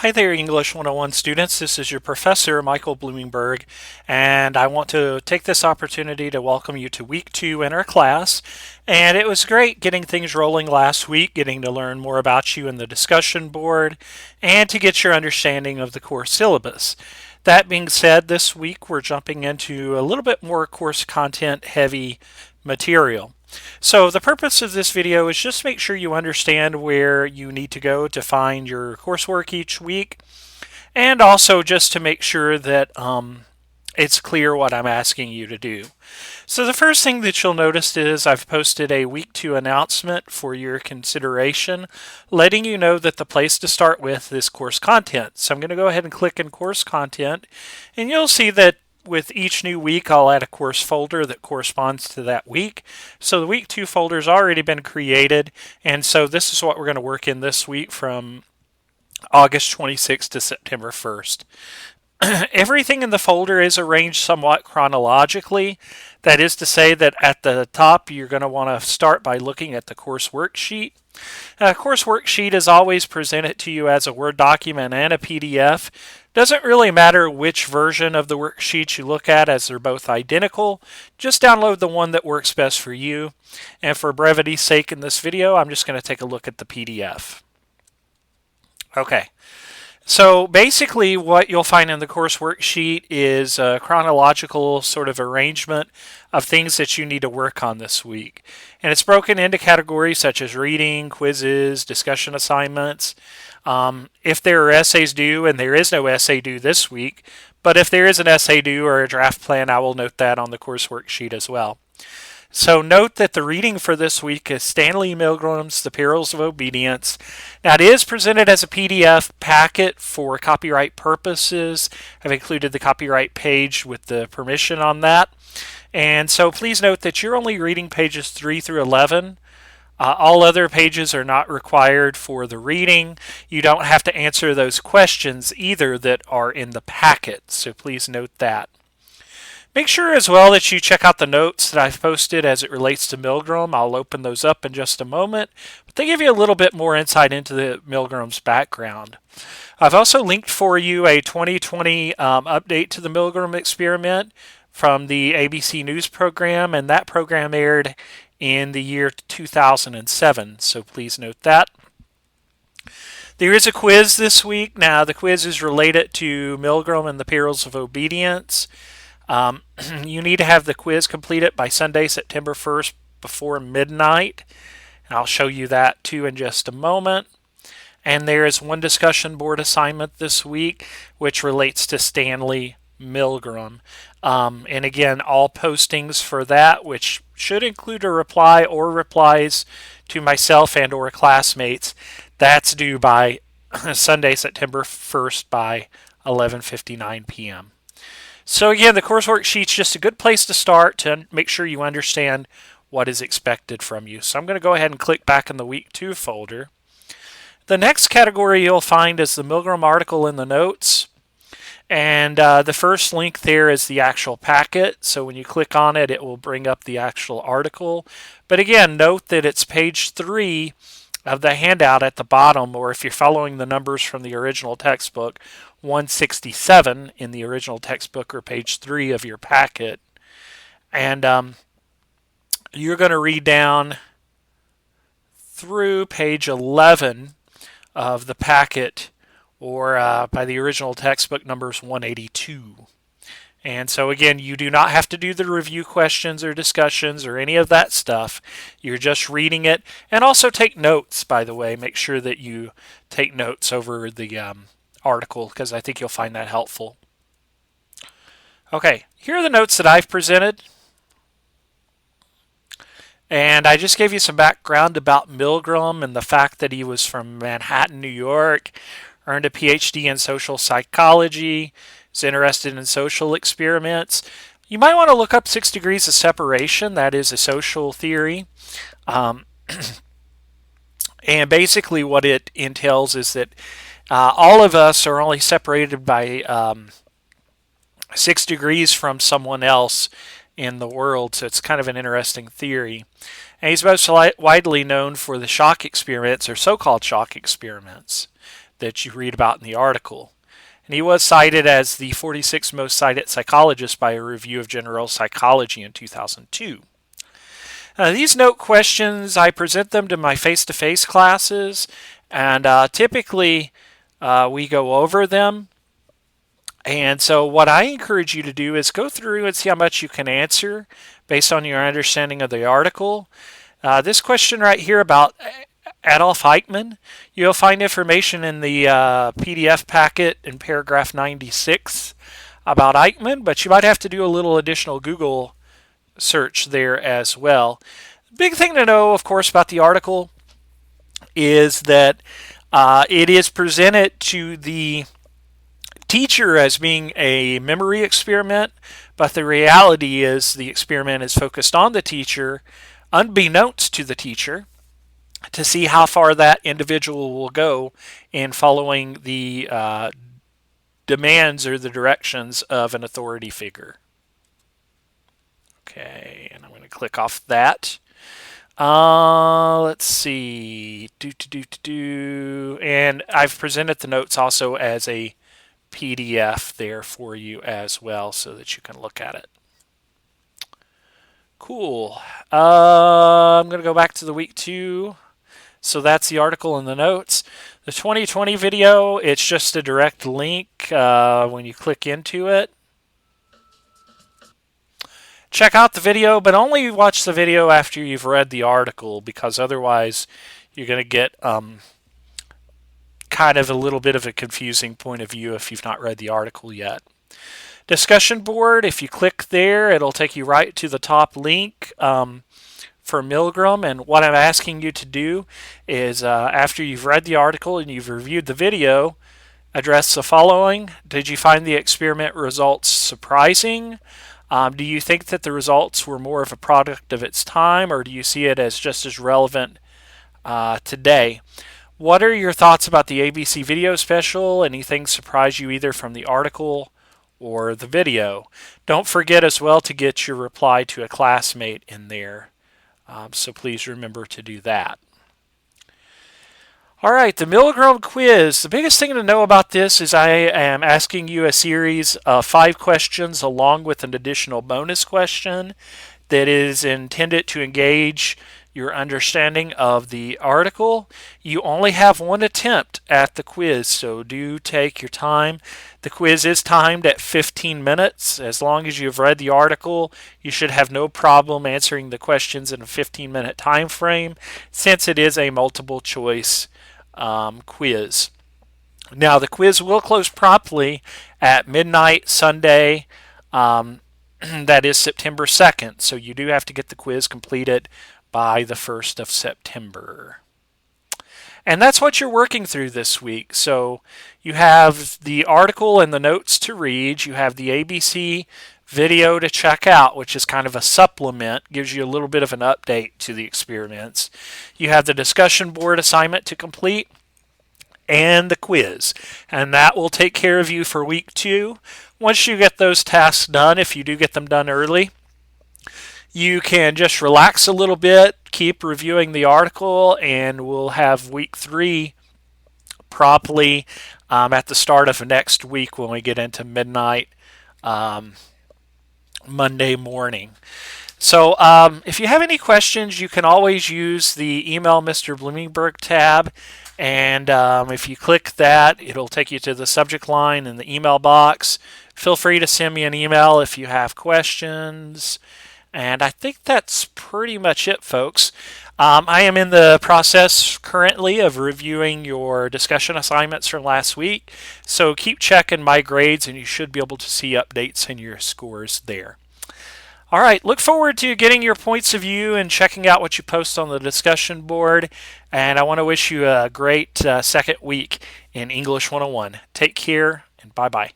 Hi there, English 101 students. This is your professor, Michael Bloomingberg, and I want to take this opportunity to welcome you to week 2 in our class. And it was great getting things rolling last week, getting to learn more about you in the discussion board, and to get your understanding of the course syllabus. That being said, this week we're jumping into a little bit more course content heavy material. So the purpose of this video is just make sure you understand where you need to go to find your coursework each week, and also just to make sure that it's clear what I'm asking you to do. So the first thing that you'll notice is I've posted a week 2 announcement for your consideration, letting you know that the place to start with is course content. So I'm going to go ahead and click in course content, and you'll see that with each new week, I'll add a course folder that corresponds to that week. So the week 2 folder has already been created, and so this is what we're going to work in this week from August 26th to September 1st. Everything in the folder is arranged somewhat chronologically. That is to say that at the top, you're going to want to start by looking at the course worksheet. Course worksheet is always presented to you as a Word document and a PDF. Doesn't really matter which version of the worksheet you look at, as they're both identical. Just download the one that works best for you. And for brevity's sake in this video, I'm just going to take a look at the PDF. Okay. So basically what you'll find in the course worksheet is a chronological sort of arrangement of things that you need to work on this week. And it's broken into categories such as reading, quizzes, discussion assignments. If there are essays due, and there is no essay due this week, but if there is an essay due or a draft plan, I will note that on the course worksheet as well. So note that the reading for this week is Stanley Milgram's The Perils of Obedience. Now it is presented as a PDF packet for copyright purposes. I've included the copyright page with the permission on that. And so please note that you're only reading pages 3 through 11. All other pages are not required for the reading. You don't have to answer those questions either that are in the packet, so please note that. Make sure as well that you check out the notes that I've posted as it relates to Milgram. I'll open those up in just a moment, but they give you a little bit more insight into the Milgram's background. I've also linked for you a 2020 update to the Milgram experiment from the ABC News program, and that program aired in the year 2007, so please note that. There is a quiz this week. Now, the quiz is related to Milgram and the Perils of Obedience. You need to have the quiz completed by Sunday, September 1st before midnight. And I'll show you that too in just a moment. And there is one discussion board assignment this week, which relates to Stanley Milgram. And again, all postings for that, which should include a reply or replies to myself and or classmates, that's due by Sunday, September 1st by 11:59 p.m. So again, the course worksheet's just a good place to start to make sure you understand what is expected from you. So I'm going to go ahead and click back in the week 2 folder. The next category you'll find is the Milgram article in the notes. And the first link there is the actual packet. So when you click on it, it will bring up the actual article. But again, note that it's page 3 of the handout at the bottom, or if you're following the numbers from the original textbook, 167 in the original textbook, or page 3 of your packet. And you're going to read down through page 11 of the packet, or by the original textbook, numbers 182. And so again, you do not have to do the review questions or discussions or any of that stuff. You're just reading it. And also take notes, by the way. Make sure that you take notes over the article, because I think you'll find that helpful. Okay, here are the notes that I've presented. And I just gave you some background about Milgram and the fact that he was from Manhattan, New York, earned a PhD in social psychology, is interested in social experiments. You might want to look up 6 Degrees of Separation. That is a social theory. And basically what it entails is that all of us are only separated by 6 degrees from someone else in the world, so it's kind of an interesting theory. And he's most widely known for the shock experiments, or so-called shock experiments. that you read about in the article. And he was cited as the 46th most cited psychologist by a review of General Psychology in 2002. These note questions, I present them to my face-to-face classes, and typically we go over them. And so what I encourage you to do is go through and see how much you can answer based on your understanding of the article. This question right here about Adolf Eichmann, you'll find information in the PDF packet in paragraph 96 about Eichmann, but you might have to do a little additional Google search there as well. The big thing to know, of course, about the article is that it is presented to the teacher as being a memory experiment, but the reality is the experiment is focused on the teacher, unbeknownst to the teacher, to see how far that individual will go in following the demands or the directions of an authority figure. Okay, and I'm going to click off that. Let's see. And I've presented the notes also as a PDF there for you as well so that you can look at it. Cool. I'm going to go back to the week 2. So that's the article and the notes. The 2020 video, it's just a direct link when you click into it. Check out the video, but only watch the video after you've read the article, because otherwise you're going to get kind of a little bit of a confusing point of view if you've not read the article yet. Discussion board, if you click there, it'll take you right to the top link for Milgram. And what I'm asking you to do is after you've read the article and you've reviewed the video, address the following. Did you find the experiment results surprising? Do you think that the results were more of a product of its time, or do you see it as just as relevant today? What are your thoughts about the ABC video special? Anything surprise you either from the article or the video? Don't forget as well to get your reply to a classmate in there. So please remember to do that. All right, the Milgram quiz. The biggest thing to know about this is I am asking you a series of 5 questions along with an additional bonus question that is intended to engage your understanding of the article. You only have 1 attempt at the quiz, so do take your time. The quiz is timed at 15 minutes. As long as you've read the article, you should have no problem answering the questions in a 15-minute time frame, since it is a multiple choice quiz. Now, the quiz will close promptly at midnight Sunday. That is September 2nd, so you do have to get the quiz completed by the 1st of September. And that's what you're working through this week. So you have the article and the notes to read. You have the ABC video to check out, which is kind of a supplement, gives you a little bit of an update to the experiments. You have the discussion board assignment to complete and the quiz. And that will take care of you for week 2. Once you get those tasks done, if you do get them done early, you can just relax a little bit, keep reviewing the article, and we'll have week 3 promptly at the start of next week when we get into midnight Monday morning. So if you have any questions, you can always use the Email Mr. Bloomingberg tab. And if you click that, it'll take you to the subject line in the email box. Feel free to send me an email if you have questions. And I think that's pretty much it, folks. I am in the process currently of reviewing your discussion assignments from last week. So keep checking my grades and you should be able to see updates in your scores there. All right, look forward to getting your points of view and checking out what you post on the discussion board. And I want to wish you a great second week in English 101. Take care and bye-bye.